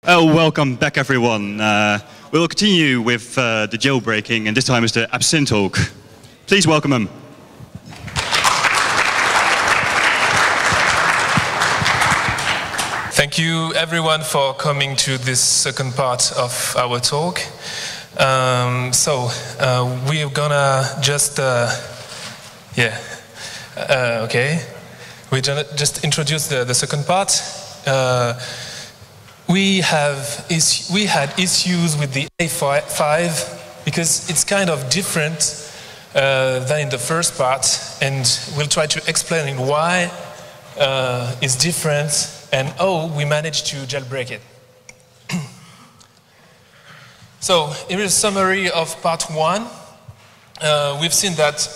Oh, welcome back, everyone. We'll continue with the jailbreaking, and this time it's the Absinthe talk. Please welcome him. Thank you, everyone, for coming to this second part of our talk. We're gonna just, okay. We're gonna just introduce the second part. We had issues with the A5 because it's kind of different than in the first part, and we'll try to explain why it's different and how we managed to jailbreak it. So here is a summary of part one. We've seen that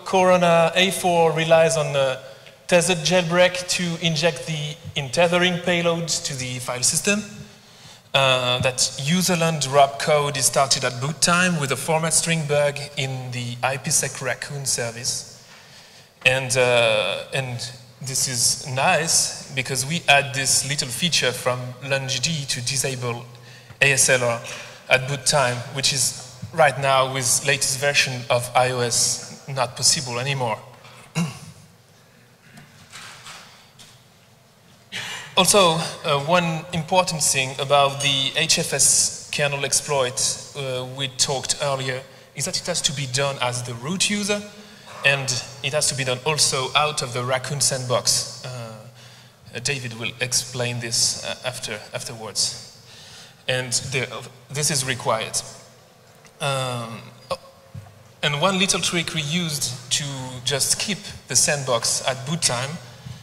Corona A4 relies on the tethered jailbreak to inject the tethering payloads to the file system. That userland wrap code is started at boot time with a format string bug in the IPsec racoon service. And this is nice because we add this little feature from LaunchD to disable ASLR at boot time, which is right now with latest version of iOS not possible anymore. Also, one important thing about the HFS kernel exploit we talked earlier is that it has to be done as the root user, and it has to be done also out of the racoon sandbox. David will explain this afterwards. And this is required. And one little trick we used to just keep the sandbox at boot time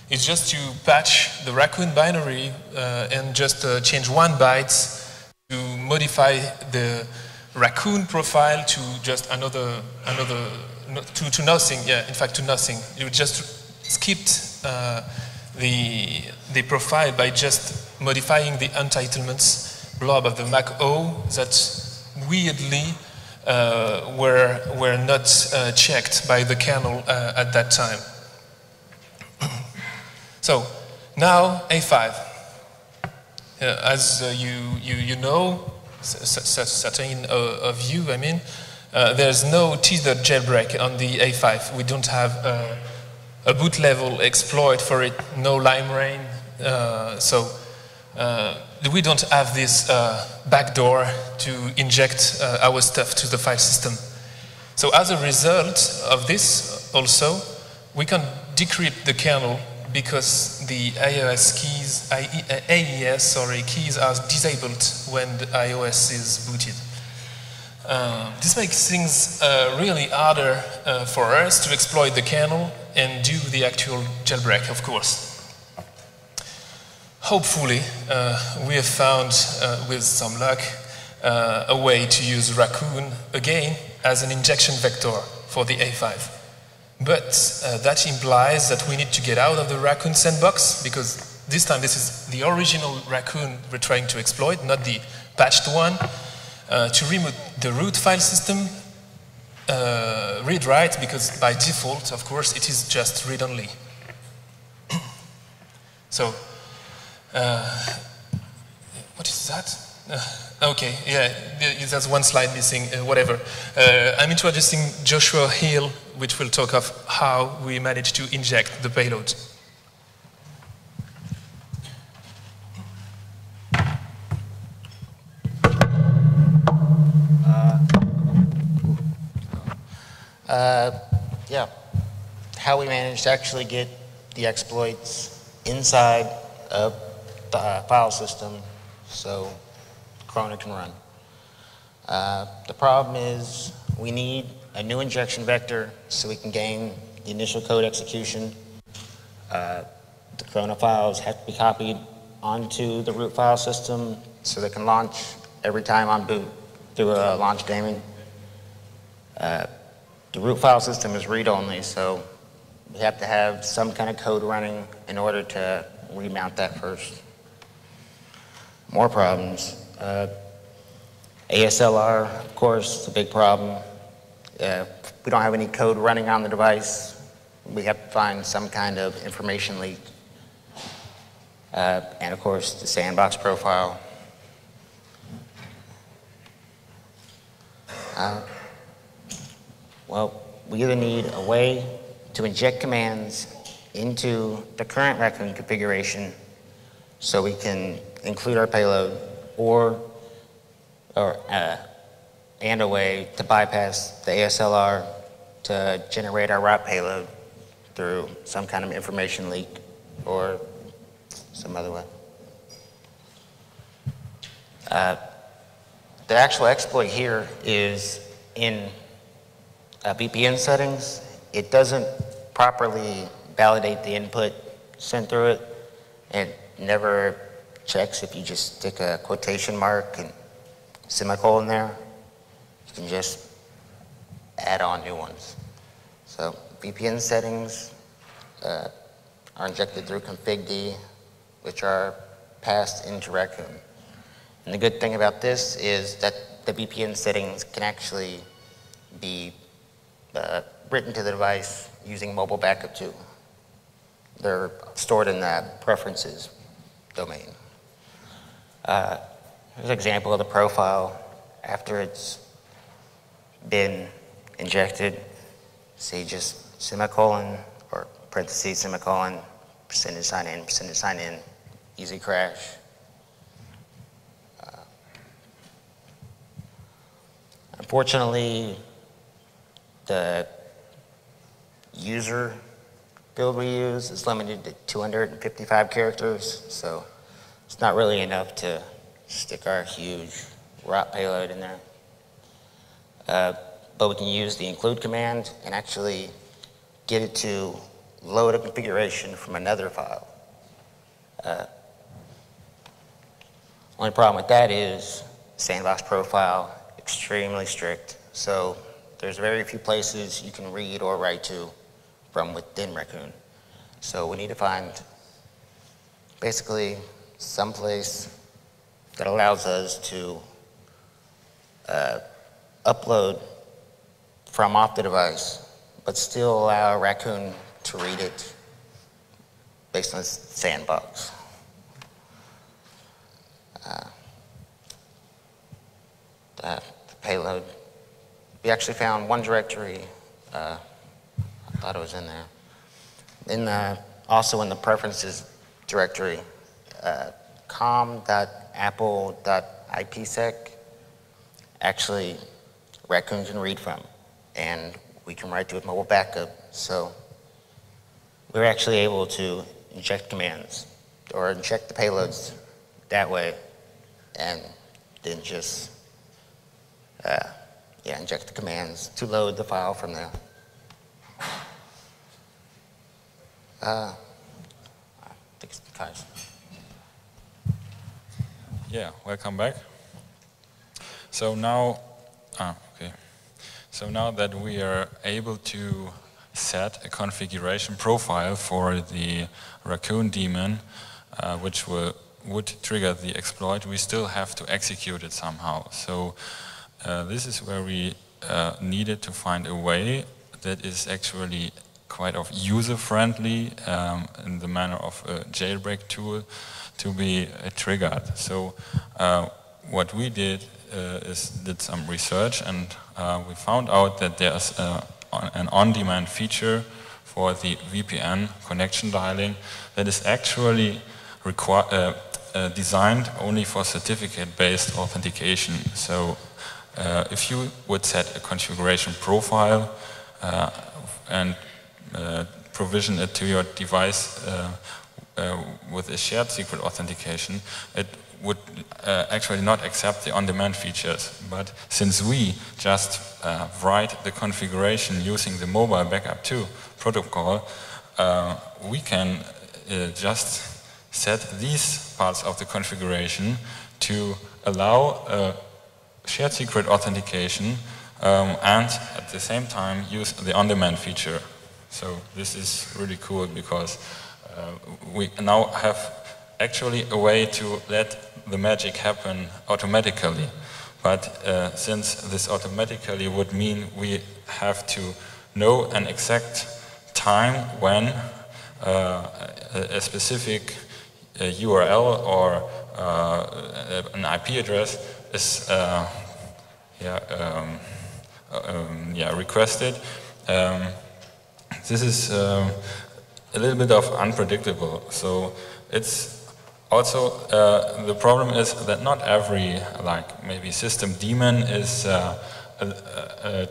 is just to patch the racoon binary and just change 1 byte to modify the racoon profile to just to nothing. Yeah, in fact, to nothing. You just skipped the profile by just modifying the entitlements blob of the Mac O that weirdly were not checked by the kernel at that time. So now A5, as you know, certain of you, I mean, there's no tethered jailbreak on the A5. We don't have a boot level exploit for it, no lime rain, so we don't have this backdoor to inject our stuff to the file system. So as a result of this, also, we can decrypt the kernel because the AES keys are disabled when the iOS is booted. This makes things really harder for us to exploit the kernel and do the actual jailbreak, of course. Hopefully, we have found, with some luck, a way to use racoon again as an injection vector for the A5. But that implies that we need to get out of the racoon sandbox, because this time this is the original racoon we're trying to exploit, not the patched one, to remove the root file system, read-write, because by default, of course, it is just read-only. So, what is that? Okay, yeah, there's one slide missing, whatever. I'm introducing Joshua Hill, which will talk of how we managed to inject the payload. Yeah, how we managed to actually get the exploits inside of the file system so Corona can run. The problem is we need a new injection vector so we can gain the initial code execution. The Corona files have to be copied onto the root file system so they can launch every time on boot through a launch daemon. The root file system is read-only, so we have to have some kind of code running in order to remount that first. More problems. ASLR, of course, is a big problem. We don't have any code running on the device. We have to find some kind of information leak. And of course, the sandbox profile. Well, we either need a way to inject commands into the current racoon configuration so we can include our payload, and a way to bypass the ASLR to generate our route payload through some kind of information leak or some other way. The actual exploit here is in VPN settings. It doesn't properly validate the input sent through it. It never checks if you just stick a quotation mark and semicolon there. You can just add on new ones. So VPN settings are injected through config.d, which are passed into racoon. And the good thing about this is that the VPN settings can actually be written to the device using mobile backup too. They're stored in the preferences domain. Here's an example of the profile after it's been injected. See, just semicolon or parentheses, semicolon, percentage sign in, easy crash. Unfortunately, the user build we use is limited to 255 characters, so it's not really enough to stick our huge route payload in there. But we can use the include command and actually get it to load a configuration from another file. Only problem with that is sandbox profile, extremely strict. So there's very few places you can read or write to from within racoon. So we need to find basically some place that allows us to upload from off the device, but still allow racoon to read it based on this sandbox. The payload. We actually found one directory. I thought it was in there. Also in the preferences directory, com.apple.ipsec, actually racoon can read from, and we can write to it mobile backup. So we're actually able to inject commands or inject the payloads that way, and then just inject the commands to load the file from there. I think it's guys. Yeah, welcome back. So now, So now that we are able to set a configuration profile for the racoon daemon, which would trigger the exploit, we still have to execute it somehow. So this is where we needed to find a way that is actually quite of user-friendly in the manner of a jailbreak tool to be triggered. So what we did is did some research, and we found out that there's an on-demand feature for the VPN connection dialing that is actually designed only for certificate-based authentication. So if you would set a configuration profile and provision it to your device with a shared secret authentication, it would actually not accept the on-demand features. But since we just write the configuration using the mobile backup 2 protocol, we can just set these parts of the configuration to allow shared secret authentication and at the same time use the on-demand feature. So this is really cool because we now have actually a way to let the magic happen automatically. But since this automatically would mean we have to know an exact time when a specific URL or an IP address is requested. This is a little bit of unpredictable. So it's also the problem is that not every maybe system daemon is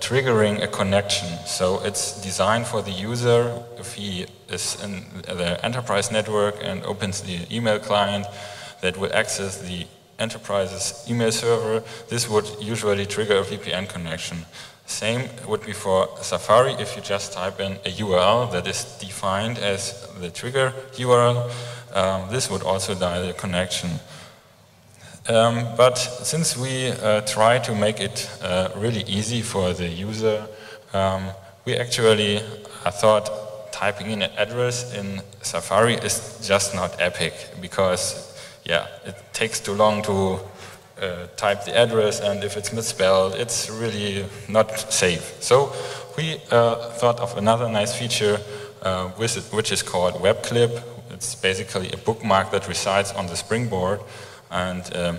triggering a connection. So it's designed for the user. If he is in the enterprise network and opens the email client that will access the enterprise's email server, this would usually trigger a VPN connection. Same would be for Safari. If you just type in a URL that is defined as the trigger URL, this would also die the connection. But since we try to make it really easy for the user, we actually thought typing in an address in Safari is just not epic, because it takes too long to type the address, and if it's misspelled, it's really not safe. So we thought of another nice feature which is called WebClip. It's basically a bookmark that resides on the springboard, and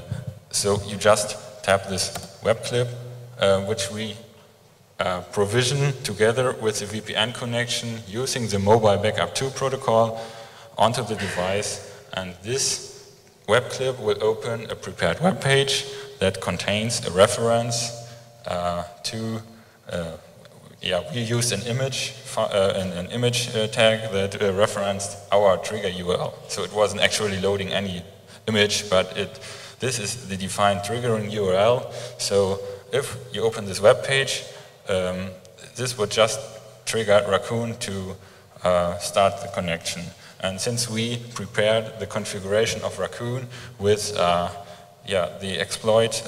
so you just tap this WebClip, which we provision together with the VPN connection using the Mobile Backup 2 protocol onto the device, and this WebClip will open a prepared web page that contains a reference to, we used an image tag that referenced our trigger URL. So it wasn't actually loading any image, but this is the defined triggering URL. So if you open this web page, this would just trigger Raccoon to start the connection. And since we prepared the configuration of Raccoon with the exploit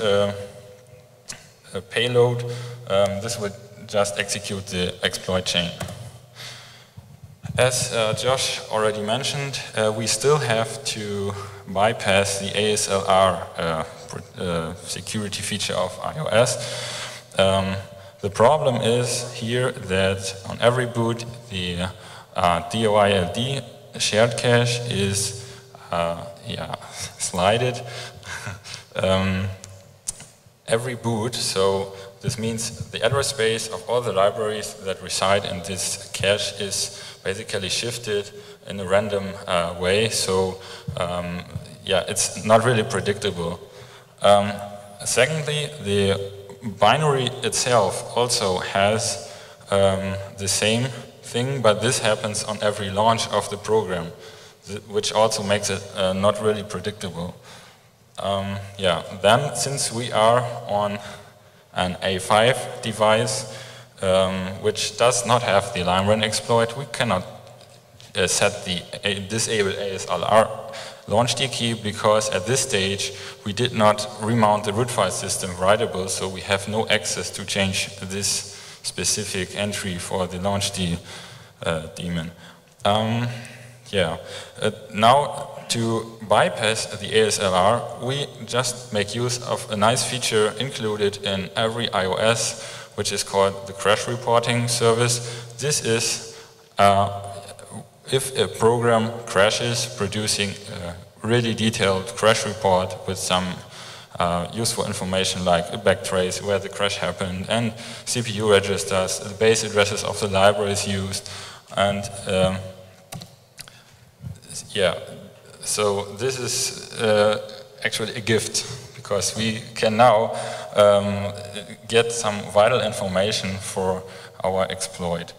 payload, this would just execute the exploit chain. As Josh already mentioned, we still have to bypass the ASLR security feature of iOS. The problem is here that on every boot, the DOILD shared cache is slided every boot. So this means the address space of all the libraries that reside in this cache is basically shifted in a random way. So it's not really predictable. Secondly, the binary itself also has the same thing, but this happens on every launch of the program, which also makes it not really predictable. Then, since we are on an A5 device, which does not have the line run exploit, we cannot set the disable ASLR launch key, because at this stage we did not remount the root file system writable, so we have no access to change this specific entry for the launch daemon. Now, to bypass the ASLR, we just make use of a nice feature included in every iOS, which is called the crash reporting service. This is if a program crashes, producing a really detailed crash report with some useful information like a backtrace where the crash happened, and CPU registers, the base addresses of the libraries used, and so this is actually a gift, because we can now get some vital information for our exploit.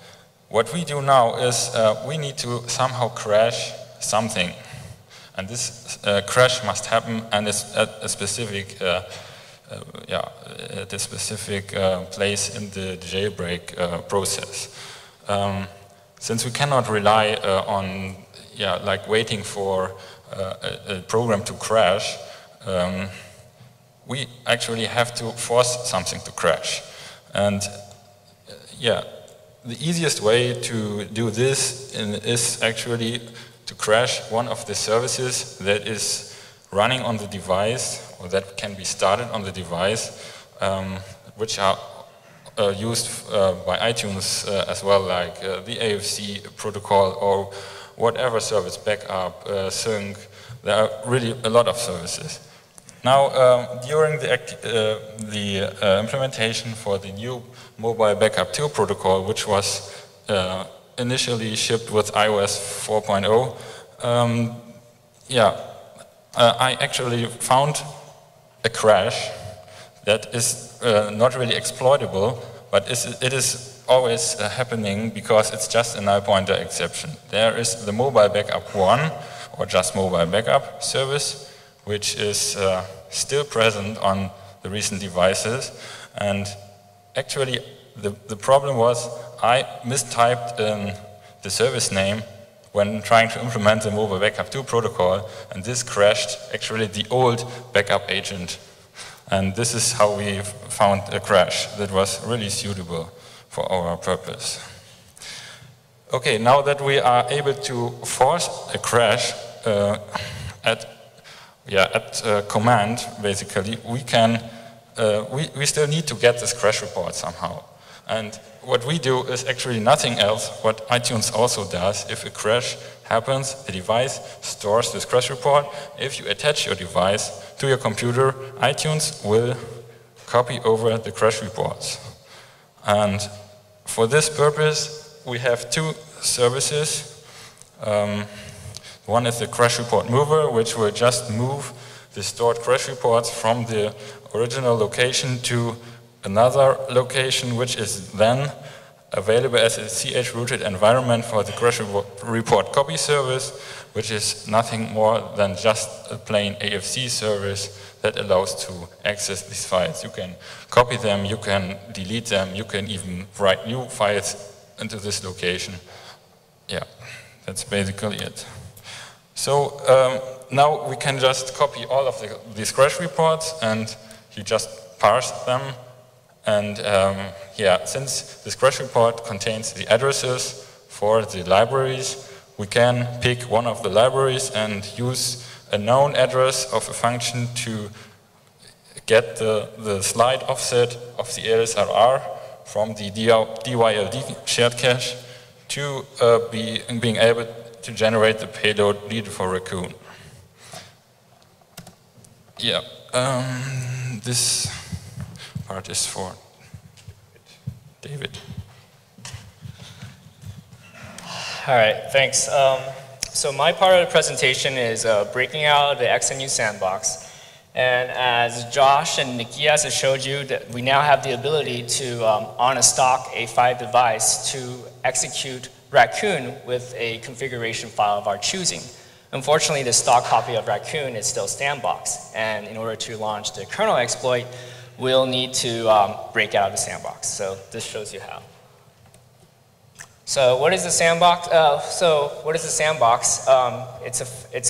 What we do now is we need to somehow crash something, and this crash must happen, and it's at a specific place in the jailbreak process. Since we cannot rely on waiting for a program to crash, we actually have to force something to crash. And the easiest way to do this is actually to crash one of the services that is running on the device, or that can be started on the device, which are used by iTunes as well, like the AFC protocol or whatever service, backup, sync. There are really a lot of services. Now, during the implementation for the new mobile backup 2 protocol, which was initially shipped with iOS 4.0, I actually found a crash that is not really exploitable, but it is always happening because it's just a null pointer exception. There is the mobile backup 1, or just mobile backup service, which is still present on the recent devices. And actually, the problem was I mistyped the service name when trying to implement the mobile backup 2 protocol, and this crashed actually the old backup agent. And this is how we found a crash that was really suitable for our purpose. Okay, now that we are able to force a crash at command, basically, we can we still need to get this crash report somehow. And what we do is actually nothing else what iTunes also does. If a crash happens, the device stores this crash report. If you attach your device to your computer, iTunes will copy over the crash reports. And for this purpose, we have two services. One is the crash report mover, which will just move the stored crash reports from the original location to another location, which is then available as a ch-rooted environment for the crash report copy service, which is nothing more than just a plain AFC service that allows to access these files. You can copy them, you can delete them, you can even write new files into this location. Yeah, that's basically it. So now we can just copy all of these crash reports and you just parse them. And yeah, since this crash report contains the addresses for the libraries, we can pick one of the libraries and use a known address of a function to get the slide offset of the ASLR from the DYLD shared cache to being able to generate the payload needed for Raccoon. Yeah, this part is for David. All right, thanks. So my part of the presentation is breaking out the XMU sandbox. And as Josh and Nikias have showed you, that we now have the ability to, on a stock A5 device, to execute Raccoon with a configuration file of our choosing. Unfortunately, the stock copy of Raccoon is still Sandbox. And in order to launch the kernel exploit, we'll need to break out of the sandbox. So this shows you how. So what is the sandbox? It's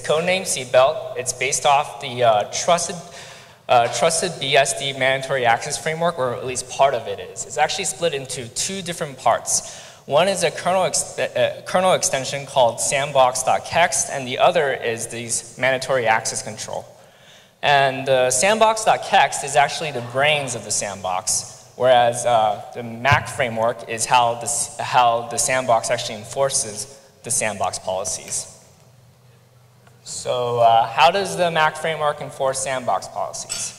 codenamed Seatbelt. It's based off the trusted BSD mandatory access framework, or at least part of it is. It's actually split into two different parts. One is a kernel extension called sandbox.kext, and the other is these mandatory access control. And the sandbox.kext is actually the brains of the sandbox, whereas the Mac framework is how the sandbox actually enforces the sandbox policies. So how does the Mac framework enforce sandbox policies?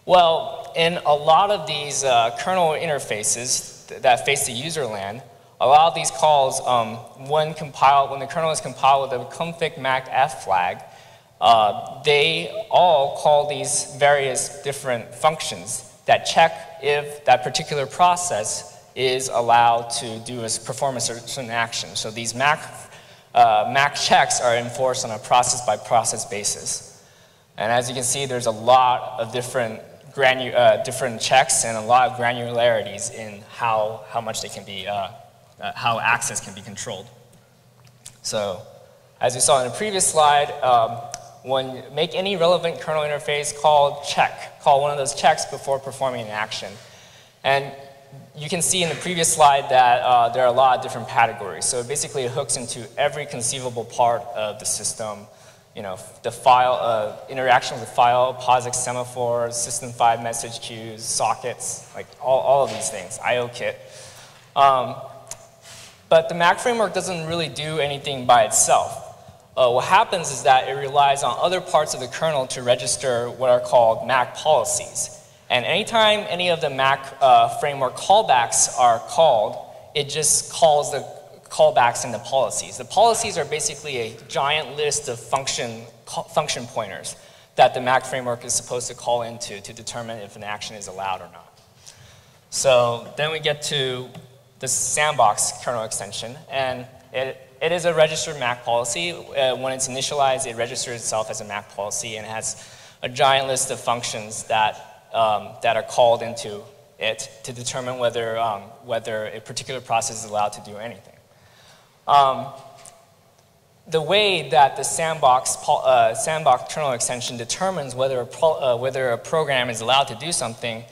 Well, in a lot of these kernel interfaces that face the user land, a lot of these calls, when the kernel is compiled with a config mac f flag, they all call these various different functions that check if that particular process is allowed to perform a certain action. So these Mac checks are enforced on a process-by-process basis. And as you can see, there's a lot of different checks and a lot of granularities in how much they can be, how access can be controlled. So as you saw in the previous slide, when you make any relevant kernel interface, call one of those checks before performing an action. And you can see in the previous slide that there are a lot of different categories. So basically it hooks into every conceivable part of the system. You know, the file, interaction with the file, POSIX semaphores, system5 message queues, sockets, like all of these things, IOKit. But the Mac framework doesn't really do anything by itself. what happens is that it relies on other parts of the kernel to register what are called MAC policies. And anytime any of the MAC framework callbacks are called, it just calls the callbacks into policies. The policies are basically a giant list of function pointers that the MAC framework is supposed to call into to determine if an action is allowed or not. So then we get to the Sandbox kernel extension, and it is a registered MAC policy. When it's initialized, it registers itself as a MAC policy, and it has a giant list of functions that are called into it to determine whether a particular process is allowed to do anything. The way that the Sandbox kernel extension determines whether a program is allowed to do something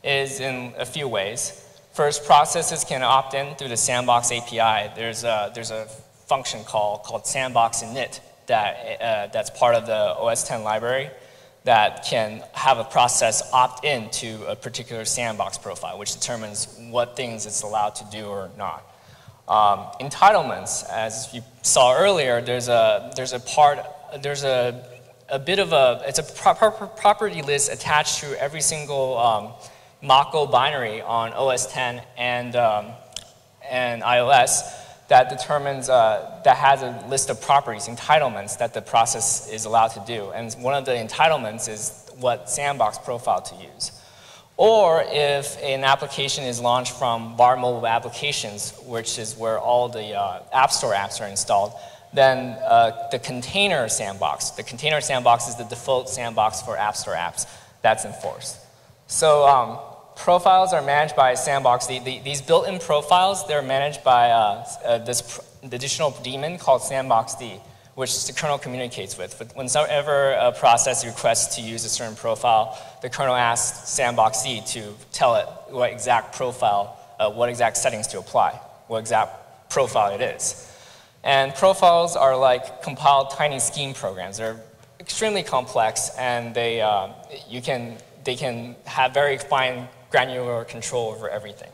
is in a few ways. First, processes can opt in through the Sandbox API. There's a function called sandbox init that's part of the OS X library that can have a process opt in to a particular Sandbox profile, which determines what things it's allowed to do or not. Entitlements, as you saw earlier, it's a property list attached to every single Mako binary on OS X and iOS that determines, that has a list of properties, entitlements that the process is allowed to do. And one of the entitlements is what Sandbox profile to use. Or if an application is launched from bar mobile applications, which is where all the App Store apps are installed, then the container sandbox. The container sandbox is the default sandbox for App Store apps that's enforced. So profiles are managed by Sandbox. These built-in profiles, they're managed by this additional daemon called sandboxed, which the kernel communicates with. But whenever a process requests to use a certain profile, the kernel asks sandboxed to tell it what exact profile, what exact settings to apply, what exact profile it is. And profiles are like compiled tiny scheme programs. They're extremely complex, and they can have very fine granular control over everything.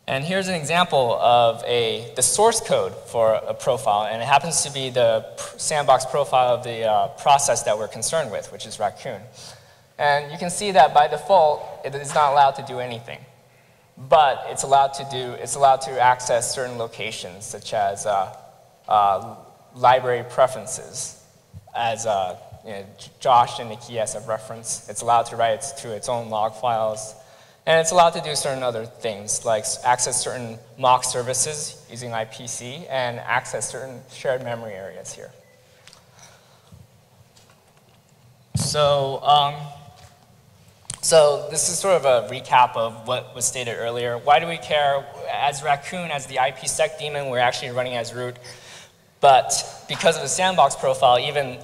And here's an example of the source code for a profile, and it happens to be the Sandbox profile of the process that we're concerned with, which is racoon. And you can see that by default, it is not allowed to do anything. But it's allowed to access certain locations, such as library preferences. As Josh and Nikias have referenced, it's allowed to write to its own log files. And it's allowed to do certain other things, like access certain mock services using IPC and access certain shared memory areas here. So, so this is sort of a recap of what was stated earlier. Why do we care? As racoon, as the IPsec daemon, we're actually running as root. But because of the Sandbox profile, even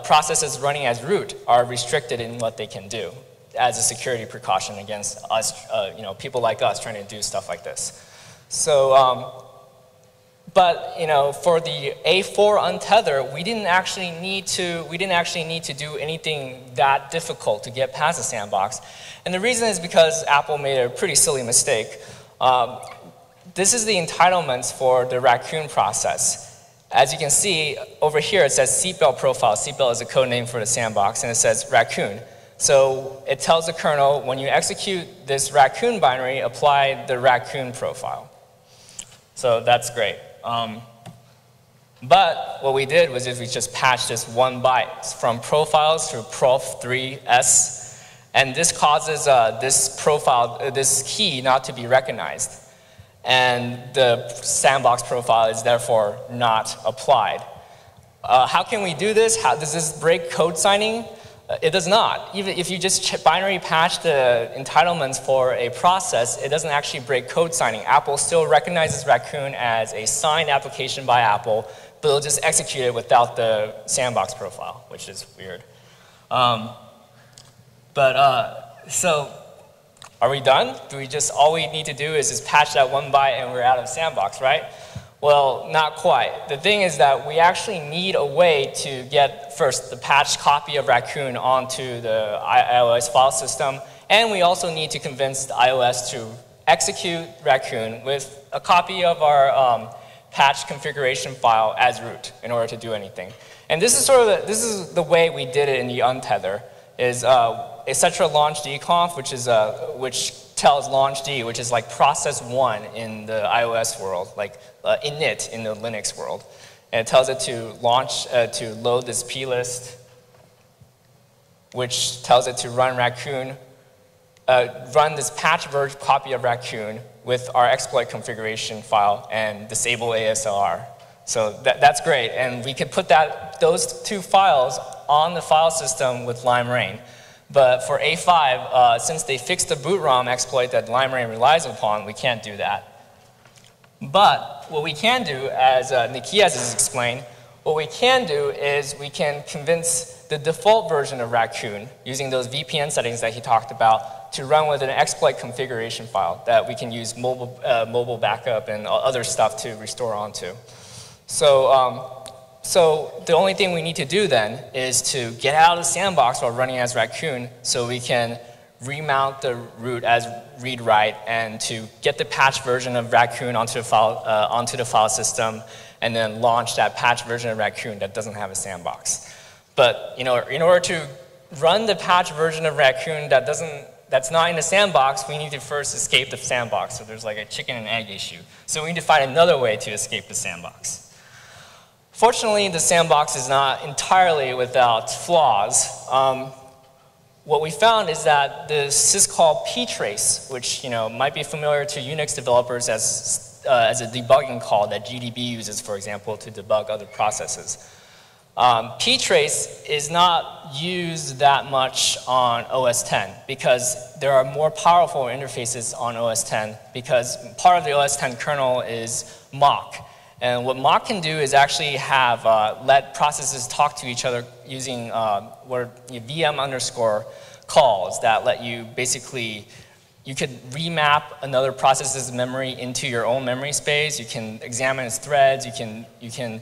processes running as root are restricted in what they can do, as a security precaution against us, people like us trying to do stuff like this. So, but for the A4 untether, we didn't actually need to do anything that difficult to get past the Sandbox, and the reason is because Apple made a pretty silly mistake. This is the entitlements for the racoon process. As you can see over here, it says seatbelt profile. Seatbelt is a code name for the Sandbox, and it says racoon. So it tells the kernel, when you execute this racoon binary, apply the racoon profile. So that's great. But what we did was we just patched this 1 byte from profiles to prof3s, and this causes this key not to be recognized. And the Sandbox profile is therefore not applied. How can we do this? How does this break code signing? It does not. Even if you just binary patch the entitlements for a process, it doesn't actually break code signing. Apple still recognizes racoon as a signed application by Apple, but it'll just execute it without the Sandbox profile, which is weird. So are we done? All we need to do is just patch that 1 byte and we're out of Sandbox, right? Well, not quite. The thing is that we actually need a way to get, first, the patched copy of racoon onto the iOS file system, and we also need to convince the iOS to execute racoon with a copy of our patch configuration file as root in order to do anything. And this is sort of the way we did it in the untether. Is etc launch_dconf, which tells launchd, which is like process 1 in the iOS world, like init in the Linux world, and it tells it to launch to load this plist, which tells it to run racoon, run this patch version copy of racoon with our exploit configuration file and disable ASLR. So that's great, and we could put those two files on the file system with limerain. But for A5, since they fixed the boot ROM exploit that limerain relies upon, we can't do that. But what we can do, as Nikias has explained, what we can do is we can convince the default version of racoon, using those VPN settings that he talked about, to run with an exploit configuration file that we can use mobile backup and other stuff to restore onto. So the only thing we need to do then is to get out of the sandbox while running as racoon so we can remount the root as read-write and to get the patch version of racoon onto the file system and then launch that patch version of racoon that doesn't have a sandbox. But in order to run the patch version of racoon that's not in the sandbox, we need to first escape the sandbox. So there's like a chicken and egg issue. So we need to find another way to escape the sandbox. Fortunately, the sandbox is not entirely without flaws. What we found is that the syscall Ptrace, which might be familiar to Unix developers as a debugging call that GDB uses, for example, to debug other processes. Ptrace is not used that much on OS X because there are more powerful interfaces on OS X because part of the OS X kernel is mock. And what mock can do is actually have let processes talk to each other using VM underscore calls that let you basically, you could remap another process's memory into your own memory space. You can examine its threads. You can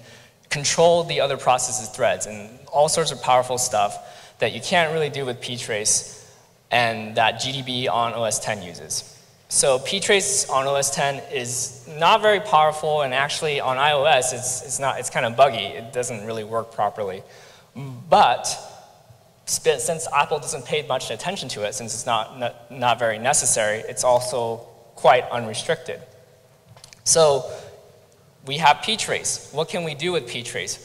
control the other process's threads and all sorts of powerful stuff that you can't really do with Ptrace and that GDB on OS X uses. So Ptrace on OS X is not very powerful, and actually on iOS it's kind of buggy. It doesn't really work properly. But since Apple doesn't pay much attention to it, since it's not very necessary, it's also quite unrestricted. So we have Ptrace. What can we do with Ptrace?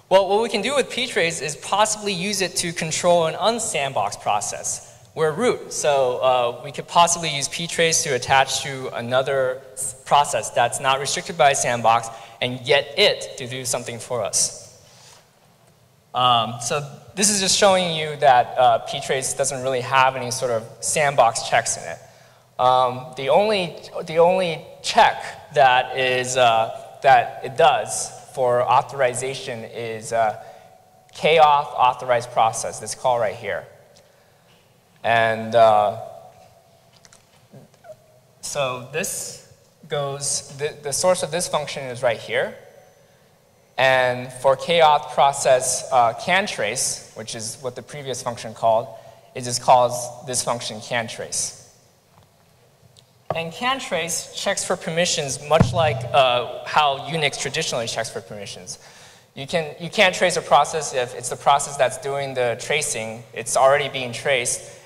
Well, what we can do with Ptrace is possibly use it to control an unsandboxed process. We're root, so we could possibly use Ptrace to attach to another process that's not restricted by a sandbox and get it to do something for us. So this is just showing you that Ptrace doesn't really have any sort of sandbox checks in it. The only check that it does for authorization is kauth authorized process, this call right here. And so this goes, the source of this function is right here. And for kauth process cantrace, which is what the previous function called, it just calls this function cantrace. And cantrace checks for permissions much like how Unix traditionally checks for permissions. You can't trace a process if it's the process that's doing the tracing, it's already being traced,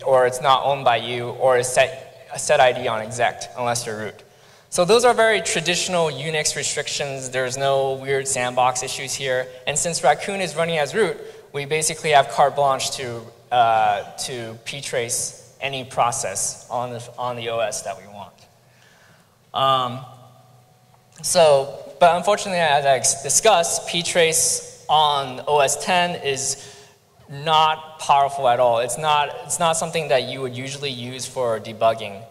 or it's not owned by you, or a set ID on exec, unless you're root. So those are very traditional Unix restrictions. There's no weird sandbox issues here. And since racoon is running as root, we basically have carte blanche to Ptrace any process on the OS that we want. But unfortunately, as I discussed, Ptrace on OS X is not powerful at all. It's not something that you would usually use for debugging.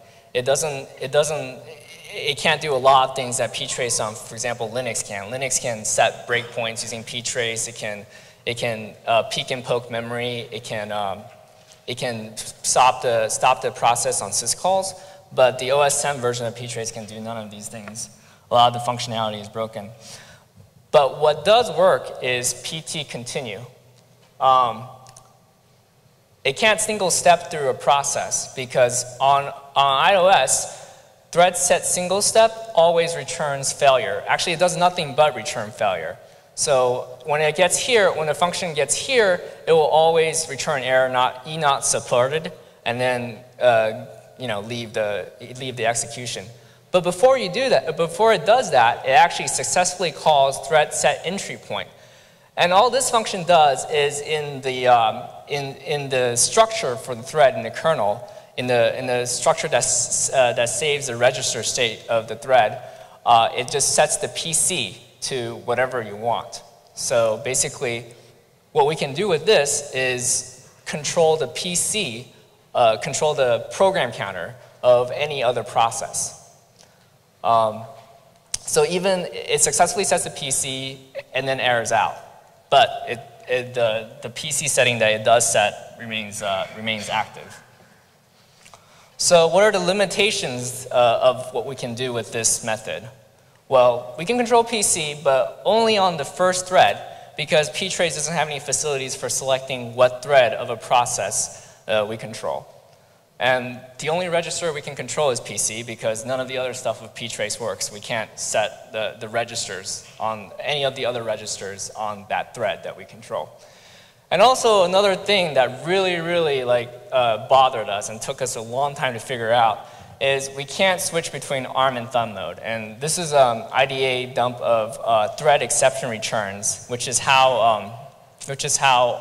It can't do a lot of things that Ptrace on, for example, Linux can. Linux can set breakpoints using Ptrace. It can peek and poke memory. It can stop the process on syscalls. But the OS X version of Ptrace can do none of these things. A lot of the functionality is broken. But what does work is pt continue. It can't single step through a process because on iOS, thread set single step always returns failure. Actually, it does nothing but return failure. So when it gets here, when the function gets here, it will always return error not supported, and then leave the execution. But before you do that, before it does that, it actually successfully calls thread set entry point. And all this function does is in the structure for the thread in the kernel, in the structure that saves the register state of the thread, it just sets the PC to whatever you want. So basically, what we can do with this is control the PC, control the program counter of any other process. So even it successfully sets the PC and then errors out, but the PC setting that it does set remains active. So what are the limitations of what we can do with this method? Well, we can control PC, but only on the first thread, because Ptrace doesn't have any facilities for selecting what thread of a process we control. And the only register we can control is PC, because none of the other stuff with Ptrace works. We can't set the registers on any of the other registers on that thread that we control. And also another thing that really bothered us and took us a long time to figure out is we can't switch between ARM and thumb mode. And this is IDA dump of thread exception returns, which is how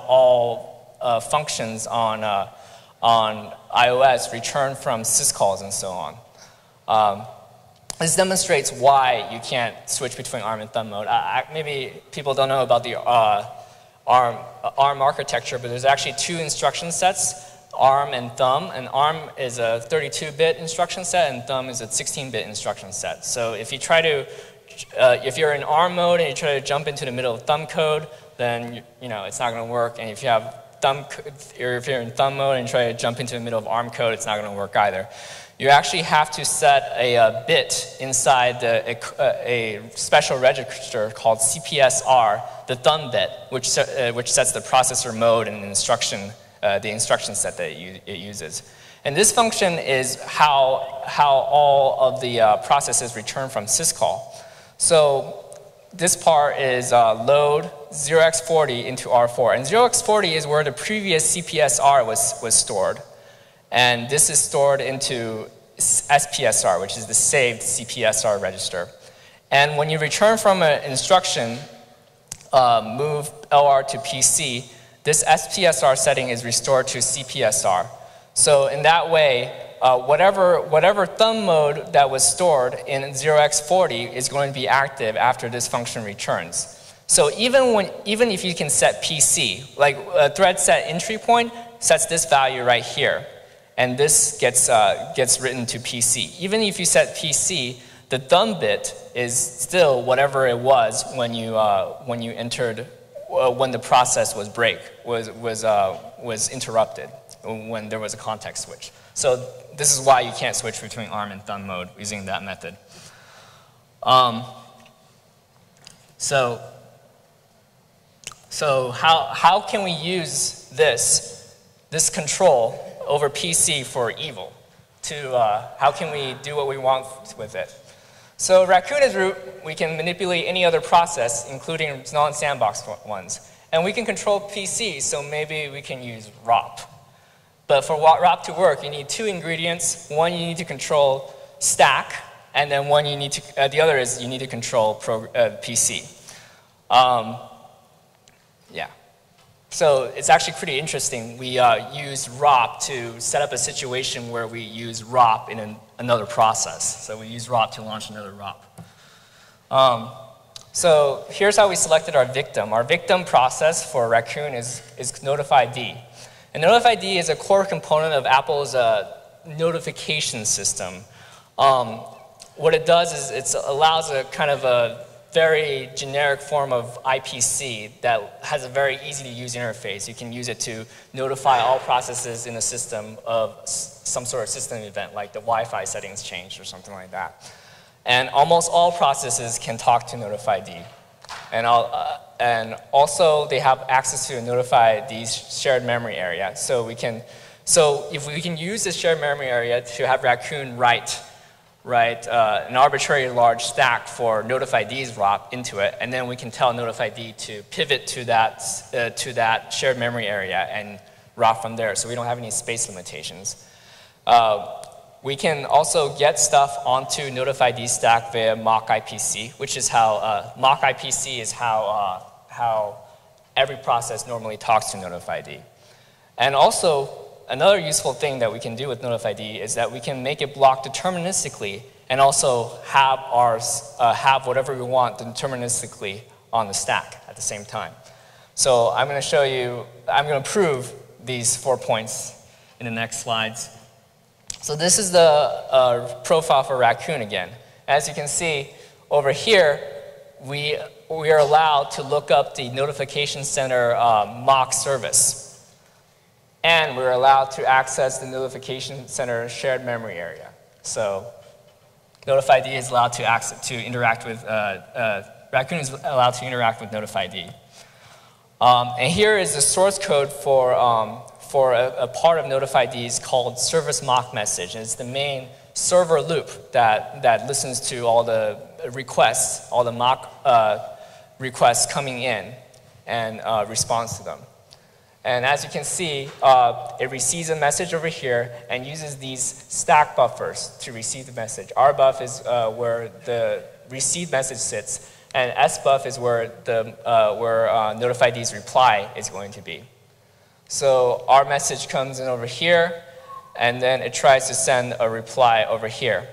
all functions on iOS return from syscalls and so on. This demonstrates why you can't switch between ARM and thumb mode. Maybe people don't know about the ARM architecture, but there's actually two instruction sets, ARM and thumb. And ARM is a 32-bit instruction set, and thumb is a 16-bit instruction set. So if you try to, if you're in ARM mode and you try to jump into the middle of thumb code, then it's not going to work. And if you have if you're in thumb mode and try to jump into the middle of ARM code, it's not going to work either. You actually have to set a bit inside a special register called CPSR, the thumb bit, which sets the processor mode and the instruction set that it uses. And this function is how all of the processes return from syscall. So this part is load 0x40 into R4. And 0x40 is where the previous CPSR was stored. And this is stored into SPSR, which is the saved CPSR register. And when you return from an instruction, move LR to PC, this SPSR setting is restored to CPSR. So in that way, whatever thumb mode that was stored in 0x40 is going to be active after this function returns. So even if you can set PC, like a thread set entry point sets this value right here, and this gets written to PC. Even if you set PC, the thumb bit is still whatever it was when you entered when the process was interrupted, when there was a context switch. So this is why you can't switch between ARM and thumb mode using that method. So how can we use this control over PC for evil? How can we do what we want with it? So racoon is root. We can manipulate any other process, including non-sandbox ones. And we can control PC, so maybe we can use ROP. But for ROP to work, you need two ingredients. One, you need to control stack, and then one you need to, the other is you need to control PC. Yeah. So it's actually pretty interesting. We use ROP to set up a situation where we use ROP in another process. So we use ROP to launch another ROP. So here's how we selected our victim. Our victim process for racoon is notify-D. And notify-D is a core component of Apple's notification system. What it does is it allows a kind of a very generic form of IPC that has a very easy to use interface. You can use it to notify all processes in a system of some sort of system event, like the Wi-Fi settings changed or something like that. And almost all processes can talk to notify-D. And also they have access to notify-D's shared memory area. So if we can use this shared memory area to have racoon write write an arbitrarily large stack for notifid's ROP into it, and then we can tell notifid to pivot to that shared memory area and ROP from there, so we don't have any space limitations. We can also get stuff onto notifid stack via mock IPC, which is how mock IPC is how every process normally talks to notifid. And also, another useful thing that we can do with notifid is that we can make it block deterministically and also have have whatever we want deterministically on the stack at the same time. So I'm going to show you, I'm going to prove these 4 points in the next slides. So this is the profile for Raccoon again. As you can see over here, we are allowed to look up the notification center mock service. And we're allowed to access the notification center shared memory area. So notifid is allowed to interact with, Raccoon is allowed to interact with notifid. And here is the source code for a part of notifid called service mock message. And it's the main server loop that listens to all the requests, all the mock requests coming in and responds to them. And as you can see, it receives a message over here and uses these stack buffers to receive the message. RBuff is where the received message sits, and SBuff is where notifid's reply is going to be. So our message comes in over here, and then it tries to send a reply over here.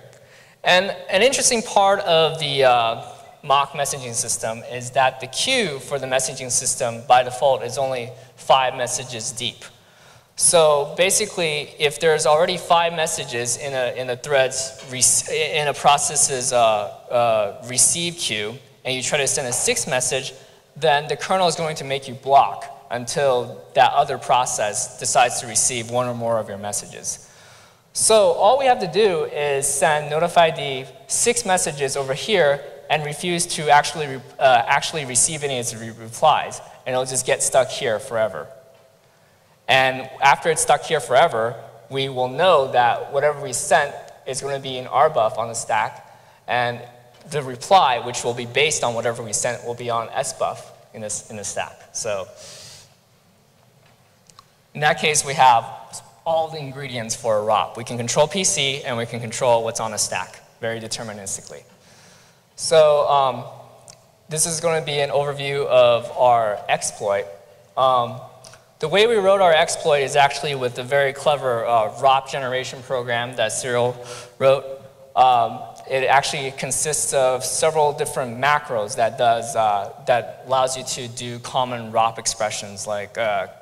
And an interesting part of the mock messaging system is that the queue for the messaging system by default is only 5 messages deep. So basically, if there's already 5 messages in a process's receive queue, and you try to send a 6th message, then the kernel is going to make you block until that other process decides to receive 1 or more of your messages. So all we have to do is send notifid 6 messages over here and refuse to actually receive any of its replies, and it'll just get stuck here forever. And after it's stuck here forever, we will know that whatever we sent is going to be in RBuff on the stack, and the reply, which will be based on whatever we sent, will be on SBuff in the stack. So in that case, we have all the ingredients for a ROP. We can control PC, and we can control what's on a stack very deterministically. So this is going to be an overview of our exploit. The way we wrote our exploit is actually with a very clever ROP generation program that Cyril wrote. It actually consists of several different macros that allows you to do common ROP expressions like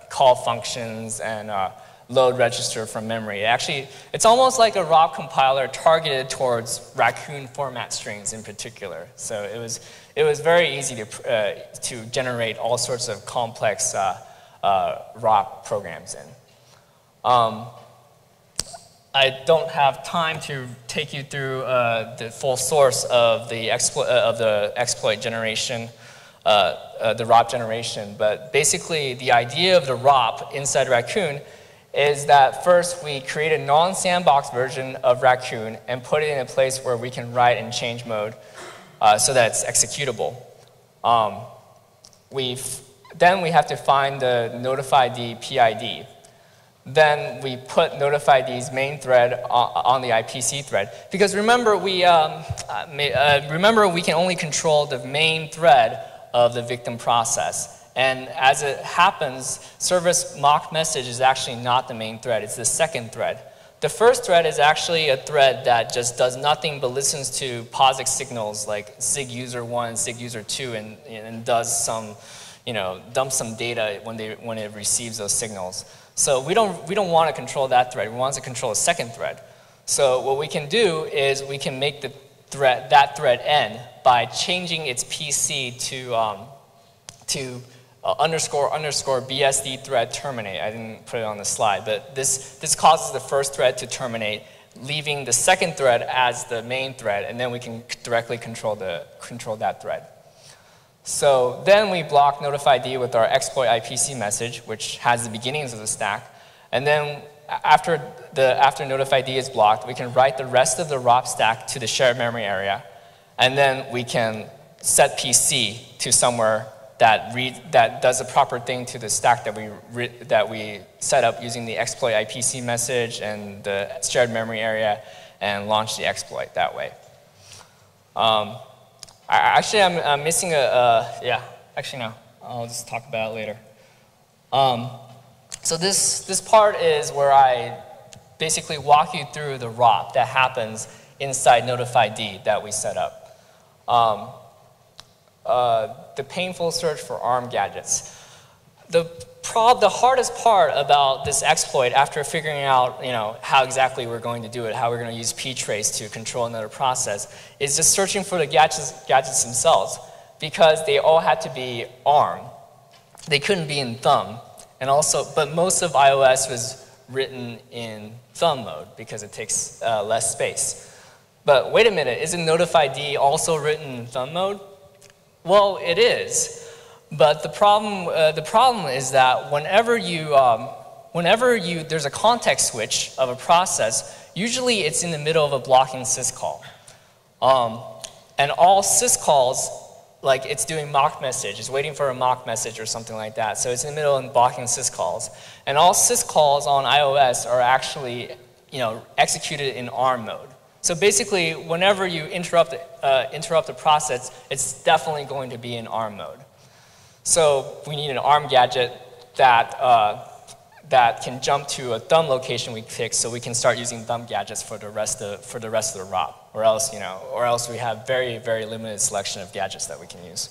call functions and load register from memory. It's almost like a ROP compiler targeted towards Raccoon format strings in particular. So it was very easy to generate all sorts of complex ROP programs in. I don't have time to take you through the full source of the exploit generation, the ROP generation, but basically the idea of the ROP inside Raccoon is that first we create a non-sandbox version of Raccoon and put it in a place where we can write in change mode so that it's executable. Then we have to find the notifid PID. Then we put notifid's main thread on the IPC thread. Because remember, we can only control the main thread of the victim process. And as it happens, service mock message is actually not the main thread, it's the 2nd thread. The 1st thread is actually a thread that just does nothing but listens to POSIX signals like SIG user 1, SIG user 2, and does some, dumps some data when it receives those signals. So we don't want to control that thread, we want to control a 2nd thread. So what we can do is we can make that thread end by changing its PC to _ BSD thread terminate. I didn't put it on the slide, but this causes the 1st thread to terminate, leaving the 2nd thread as the main thread, and then we can directly control that thread. So then we block notifid with our exploit IPC message, which has the beginnings of the stack, and then after notifid is blocked, we can write the rest of the ROP stack to the shared memory area, and then we can set PC to somewhere that does the proper thing to the stack that we set up using the exploit IPC message and the shared memory area, and launch the exploit that way. Actually, I'm missing yeah. Actually, no. I'll just talk about it later. So this part is where I basically walk you through the ROP that happens inside notifid that we set up. The painful search for ARM gadgets. The hardest part about this exploit, after figuring out how exactly we're going to do it, how we're going to use Ptrace to control another process, is just searching for the gadgets themselves, because they all had to be ARM. They couldn't be in thumb, but most of iOS was written in thumb mode because it takes less space. But wait a minute, isn't notifid also written in thumb mode? Well, it is. But the problem is that whenever there's a context switch of a process, usually it's in the middle of a blocking syscall. And all syscalls, like it's doing mock message, it's waiting for a mock message or something like that. So it's in the middle of blocking syscalls. And all syscalls on iOS are actually executed in ARM mode. So basically, whenever you interrupt the process, it's definitely going to be in ARM mode. So we need an ARM gadget that can jump to a thumb location we pick, so we can start using thumb gadgets for the rest of the ROP. Or else we have very, very limited selection of gadgets that we can use.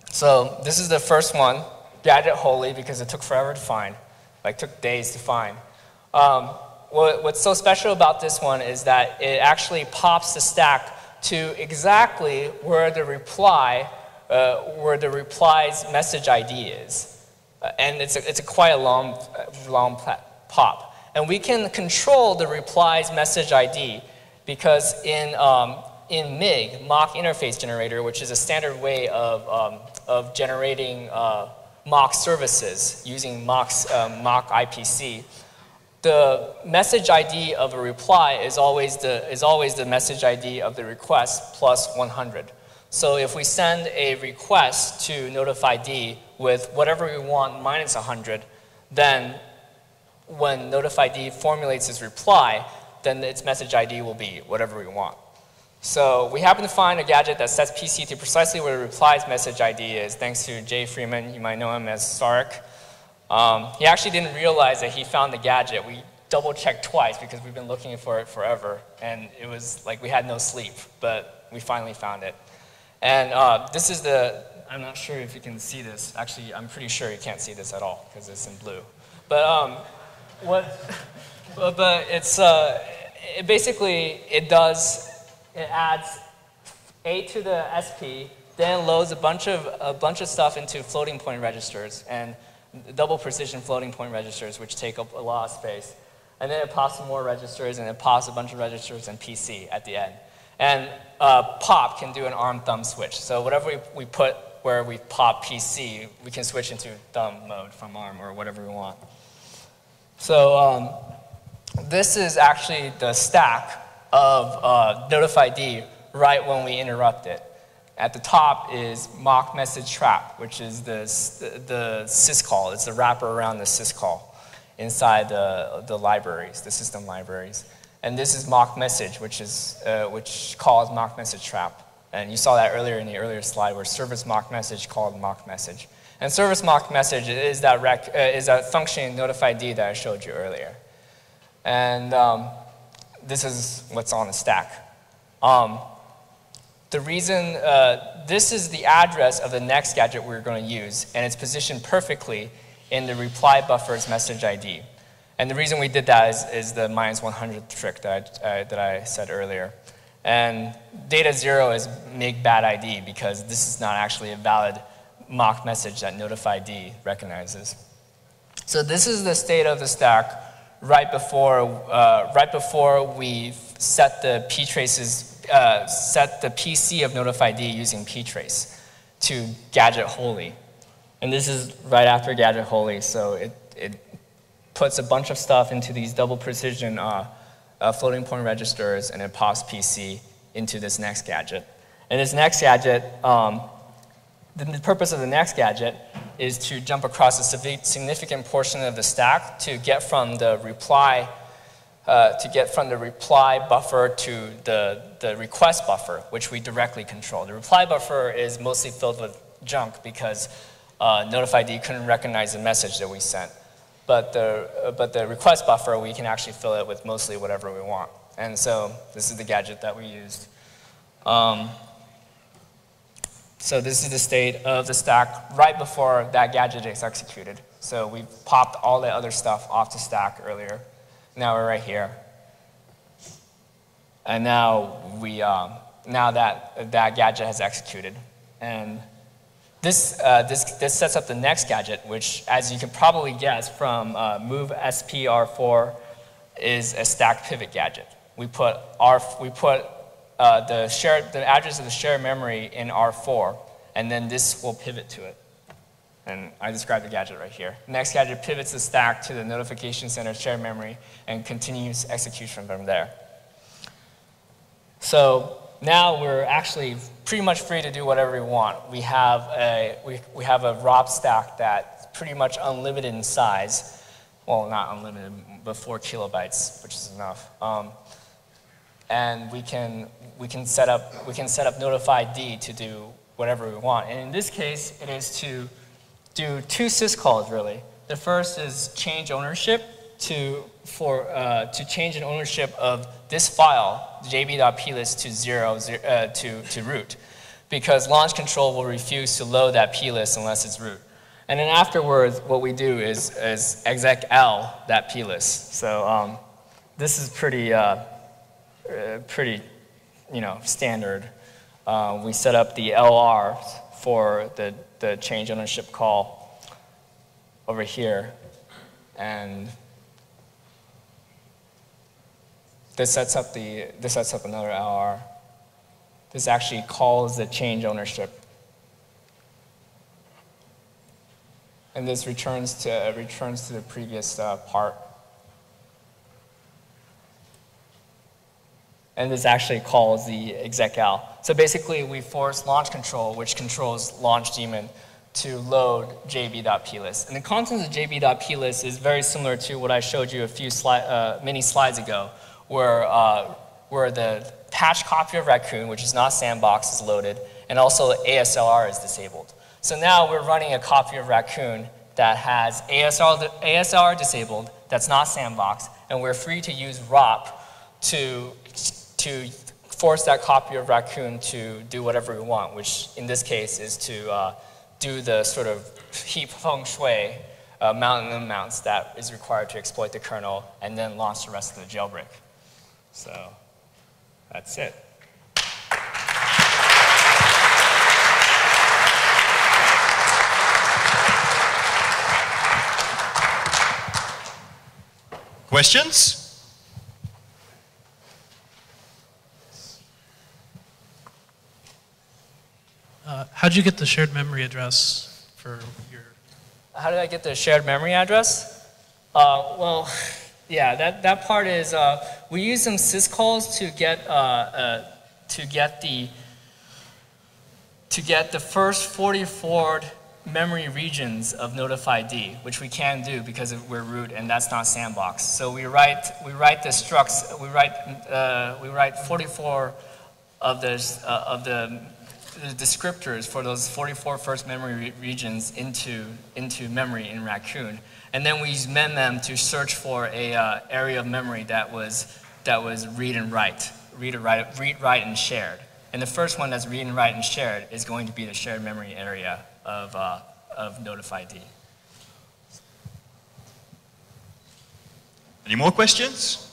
So this is the first one, gadget holy, because it took forever to find, like took days to find. What's so special about this one is that it actually pops the stack to exactly where the reply's message ID is, and it's a quite a long pop. And we can control the reply's message ID because in MIG, mock interface generator, which is a standard way of generating mock services using mock IPC, the message ID of a reply is always the message ID of the request plus 100. So if we send a request to notifid with whatever we want minus 100, then when notifid formulates its reply, then its message ID will be whatever we want. So we happen to find a gadget that sets PC to precisely where the reply's message ID is, thanks to Jay Freeman. You might know him as Sarek. He actually didn't realize that he found the gadget. We double-checked twice because we've been looking for it forever, and it was like we had no sleep, but we finally found it. And this is I'm not sure if you can see this. Actually, I'm pretty sure you can't see this at all because it's in blue. But it adds A to the SP, then loads a bunch of stuff into floating point registers and double precision floating point registers, which take up a lot of space. And then it pops some more registers, and it pops a bunch of registers and PC at the end. And pop can do an ARM thumb switch. So whatever we put where we pop PC, we can switch into thumb mode from ARM or whatever we want. So this is actually the stack of notifid right when we interrupt it. At the top is mock message trap, which is the syscall. It's the wrapper around the syscall inside the libraries, the system libraries. And this is mock message, which calls mock message trap. And you saw that earlier in the earlier slide where service mock message called mock message. And service mock message is that function notifid that I showed you earlier. And this is what's on the stack. The reason, this is the address of the next gadget we're going to use, and it's positioned perfectly in the reply buffer's message ID. And the reason we did that is the minus 100 trick that I said earlier. And data 0 is MIG bad ID because this is not actually a valid mock message that notifid recognizes. So this is the state of the stack right before we set the PC of notifid using Ptrace to gadget holy. And this is right after gadget holy, so it puts a bunch of stuff into these double precision floating point registers, and it pops PC into this next gadget. And this next gadget, the purpose of the next gadget is to jump across a significant portion of the stack to get from the reply buffer to the request buffer, which we directly control. The reply buffer is mostly filled with junk because notifid couldn't recognize the message that we sent. But the request buffer, we can actually fill it with mostly whatever we want. And so this is the gadget that we used. So this is the state of the stack right before that gadget is executed. So we popped all the other stuff off the stack earlier. Now we're right here. And now now that gadget has executed. And this sets up the next gadget, which, as you can probably guess from move SPR4, is a stack pivot gadget. We put the address of the shared memory in R4, and then this will pivot to it. And I described the gadget right here. Next gadget pivots the stack to the notification center shared memory and continues execution from there. So now we're actually pretty much free to do whatever we want. We have a ROP stack that's pretty much unlimited in size. Well, not unlimited, but 4 kilobytes, which is enough. And we can set up notifid to do whatever we want. And in this case, it is to do 2 syscalls really. The first is change ownership to change an ownership of this file, jb.plist to root, because launch control will refuse to load that plist unless it's root. And then afterwards, what we do is exec l that plist. So this is pretty standard. We set up the LR for the change ownership call over here, and this sets up another LR. This actually calls the change ownership, and this returns to the previous part. And this actually calls the execl. So basically, we force launch control, which controls launch daemon, to load jb.plist. And the contents of jb.plist is very similar to what I showed you a few many slides ago, where the patch copy of Raccoon, which is not Sandbox, is loaded, and also ASLR is disabled. So now we're running a copy of Raccoon that has ASLR disabled, that's not Sandbox, and we're free to use ROP to force that copy of Raccoon to do whatever we want, which in this case is to do the sort of heap feng shui mount and unmounts that is required to exploit the kernel and then launch the rest of the jailbreak. So that's it. Questions? How did you get the shared memory address for your? How did I get the shared memory address? Well, yeah, that part is we use some syscalls to get the first 44 memory regions of notifid, which we can do because we're root and that's not Sandbox. So we write the structs. We write 44 of the descriptors for those 44 first memory regions into memory in Raccoon, and then we mend them to search for a area of memory that was read and write, write, and shared. And the first one that's read and write and shared is going to be the shared memory area of notifid. Any more questions?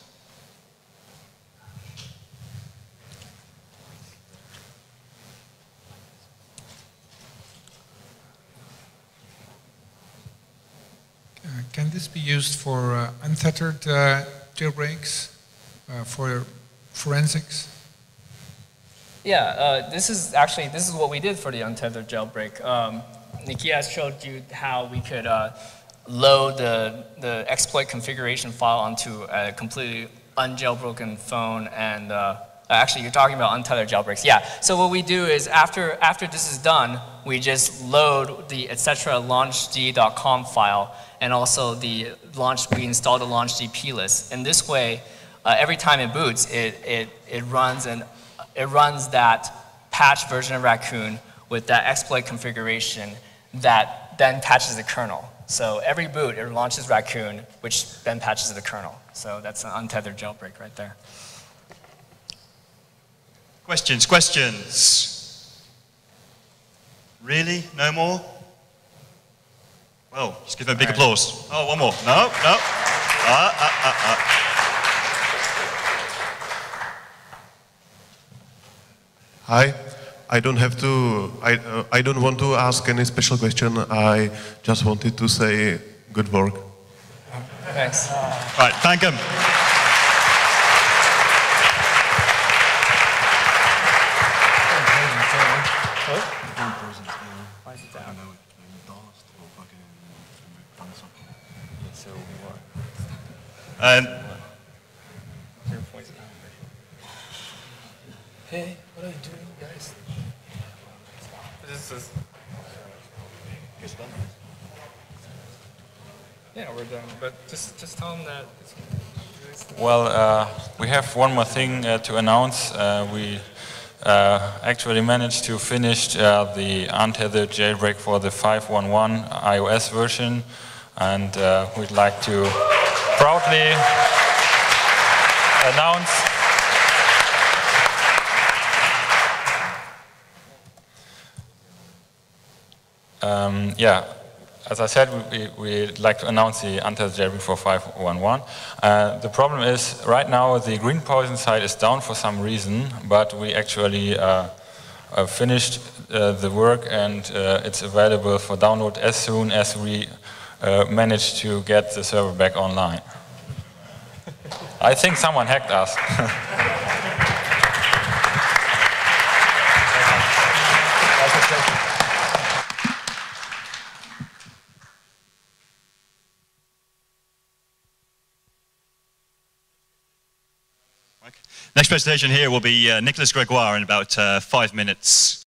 Can this be used for unfettered jailbreaks, for forensics? Yeah, this is what we did for the untethered jailbreak. Nikias showed you how we could load the exploit configuration file onto a completely unjailbroken phone, and actually you're talking about untethered jailbreaks. Yeah, so what we do is after this is done, we just load the etc launchd.com file, and also we install the launchd plist. And this way, every time it boots, it runs that patch version of Raccoon with that exploit configuration that then patches the kernel. So every boot, it launches Raccoon, which then patches the kernel. So that's an untethered jailbreak right there. Questions? Really? No more? Well, just give them a big applause. Oh, one more. No. Hi. I don't want to ask any special question. I just wanted to say good work. Thanks. Right, thank him. Why is it down? Hey, what are you doing, guys? This is... Yeah, we're done, but just tell them that... Well, we have one more thing to announce. We actually managed to finish the untethered jailbreak for the 5.11 iOS version, and we'd like to proudly announce as I said, we'd like to announce the untethered jailbreak for 5.11. The problem is, right now the green poison site is down for some reason, but we actually finished the work, and it's available for download as soon as we manage to get the server back online. I think someone hacked us. Next presentation here will be Nicolas Gregoire in about 5 minutes.